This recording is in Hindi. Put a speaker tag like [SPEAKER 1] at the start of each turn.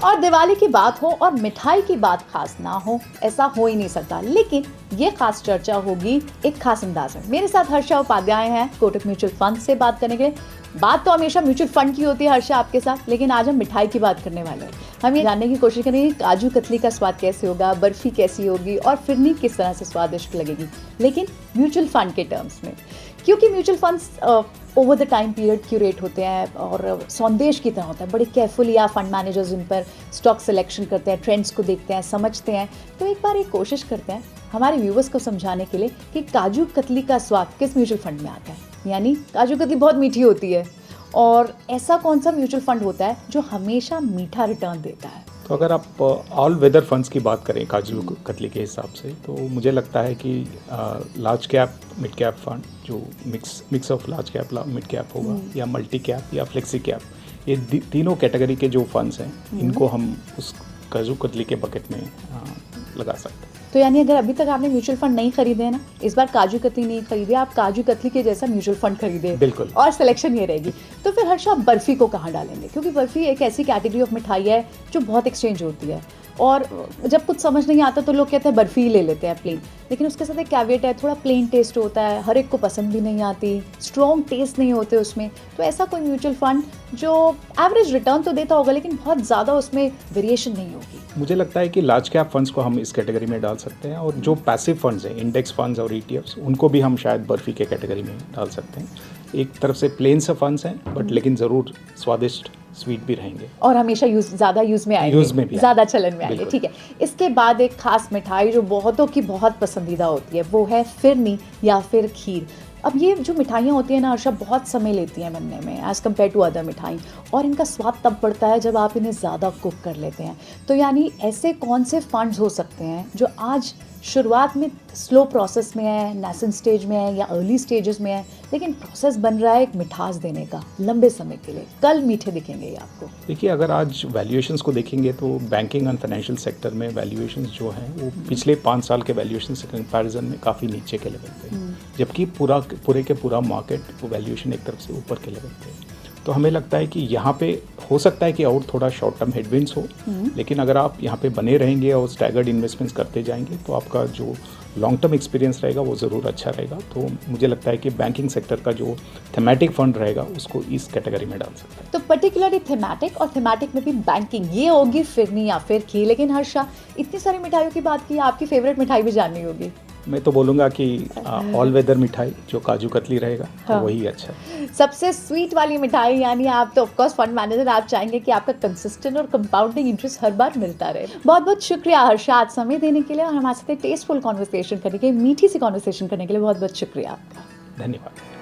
[SPEAKER 1] और दिवाली की बात हो और मिठाई की बात खास ना हो, ऐसा हो ही नहीं सकता। लेकिन ये खास चर्चा होगी एक खास अंदाज में। मेरे साथ हर्षा उपाध्याय हैं कोटक म्यूचुअल फंड से बात करने के लिए। बात तो हमेशा म्यूचुअल फंड की होती है हर्षा आपके साथ, लेकिन आज हम मिठाई की बात करने वाले हैं। हम ये जानने की कोशिश करेंगे काजू कतली का स्वाद कैसे होगा, बर्फी कैसी होगी और फिरनी किस तरह से स्वादिष्ट लगेगी, लेकिन म्यूचुअल फंड के टर्म्स में। क्योंकि mutual funds over the time period curate होते हैं और संदेश की तरह होता है। बड़े केयरफुली आप फंड मैनेजर्स इन पर स्टॉक सिलेक्शन करते हैं, ट्रेंड्स को देखते हैं, समझते हैं। तो एक बार एक कोशिश करते हैं हमारे व्यूवर्स को समझाने के लिए कि काजू कतली का स्वाद किस म्यूचुअल फंड में आता है। यानी काजू कतली बहुत मीठी होती है और ऐसा कौन सा म्यूचुअल फंड होता है जो हमेशा मीठा रिटर्न देता है।
[SPEAKER 2] तो अगर आप ऑल वेदर फंड्स की बात करें काजू कतली के हिसाब से, तो मुझे लगता है कि large cap mid cap fund जो mix of large cap mid cap होगा या मल्टी कैप या फ्लेक्सी कैप, ये तीनों कैटेगरी के जो फंड्स हैं इनको हम उस काजू कतली के बकेट में लगा सकते हैं।
[SPEAKER 1] तो यानी अगर अभी तक आपने म्यूचुअल फंड नहीं खरीदे हैं ना, इस बार काजू कतली नहीं खरीदे, आप काजू कतली के जैसा म्यूचुअल फंड खरीदे,
[SPEAKER 2] बिल्कुल,
[SPEAKER 1] और सिलेक्शन ये रहेगी। तो फिर हर्षा आप बर्फी को कहाँ डालेंगे? क्योंकि बर्फी एक ऐसी कैटेगरी ऑफ मिठाई है जो बहुत एक्सचेंज होती है और जब कुछ समझ नहीं आता तो लोग कहते हैं बर्फी ही ले लेते हैं प्लेन, लेकिन उसके साथ एक कैवेट है, थोड़ा प्लेन टेस्ट होता है, हर एक को पसंद भी नहीं आती, स्ट्रॉन्ग टेस्ट नहीं होते उसमें। तो ऐसा कोई म्यूचुअल फंड जो एवरेज रिटर्न तो देता होगा लेकिन बहुत ज़्यादा उसमें वेरिएशन नहीं होगी।
[SPEAKER 2] मुझे लगता है कि लार्ज कैप फंड्स को हम इस कैटेगरी में डाल सकते हैं, और जो पैसिव फंड्स हैं इंडेक्स फंड्स और ETFs उनको भी हम शायद बर्फी के कैटेगरी में डाल सकते हैं। एक तरफ से प्लेन से फंड्स हैं बट लेकिन ज़रूर स्वादिष्ट स्वीट भी रहेंगे
[SPEAKER 1] और हमेशा ज़्यादा यूज़ में आएंगे, ज़्यादा चलन में आएंगे। ठीक है, इसके बाद एक खास मिठाई जो बहुतों की बहुत पसंदीदा होती है वो है फिरनी या फिर खीर। अब ये जो मिठाइयाँ होती हैं ना हर्षा, बहुत समय लेती हैं बनने में एज़ कम्पेयर टू अदर मिठाई, और इनका स्वाद तब बढ़ता है जब आप इन्हें ज़्यादा कुक कर लेते हैं। तो यानी ऐसे कौन से फंड्स हो सकते हैं जो आज शुरुआत में स्लो प्रोसेस में है, नेसेंट स्टेज में है या अर्ली स्टेजेस में है, लेकिन प्रोसेस बन रहा है एक मिठास देने का लंबे समय के लिए, कल मीठे दिखेंगे ये आपको।
[SPEAKER 2] देखिए, अगर आज वैल्यूएशंस को देखेंगे तो बैंकिंग एंड फाइनेंशियल सेक्टर में वैल्यूएशंस जो हैं वो पिछले 5 साल के वैल्यूएशन से कंपैरिजन में काफ़ी नीचे के लेवल पे, जबकि पूरा मार्केट वो वैल्यूएशन एक तरफ से ऊपर के लेवल पे। तो हमें लगता है कि यहाँ पे हो सकता है कि और थोड़ा शॉर्ट टर्म हेडविंड्स हो, लेकिन अगर आप यहाँ पे बने रहेंगे और स्टैगर्ड इन्वेस्टमेंट्स करते जाएंगे तो आपका जो लॉन्ग टर्म एक्सपीरियंस रहेगा वो ज़रूर अच्छा रहेगा। तो मुझे लगता है कि बैंकिंग सेक्टर का जो थीमेटिक फंड रहेगा उसको इस कैटेगरी में डाल सकते हैं।
[SPEAKER 1] तो पर्टिकुलरली थीमेटिक, और थीमेटिक में भी बैंकिंग, ये होगी फिरनी या फिर खीर। लेकिन हर्षा, इतनी सारी मिठाइयों की बात की, आपकी फेवरेट मिठाई भी जाननी होगी।
[SPEAKER 2] मैं तो बोलूँगा कि ऑल वेदर मिठाई जो काजू कतली रहेगा तो वही अच्छा है।
[SPEAKER 1] सबसे स्वीट वाली मिठाई, यानी आप तो ऑफकोर्स फंड मैनेजर, आप चाहेंगे कि आपका कंसिस्टेंट और कंपाउंडिंग इंटरेस्ट हर बार मिलता रहे। बहुत बहुत शुक्रिया हर्षा आज समय देने के लिए और हमारे साथ टेस्टफुल कॉन्वर्सेशन करने के लिए, मीठी सी कॉन्वर्सेशन करने के लिए बहुत बहुत शुक्रिया आपका।
[SPEAKER 2] धन्यवाद।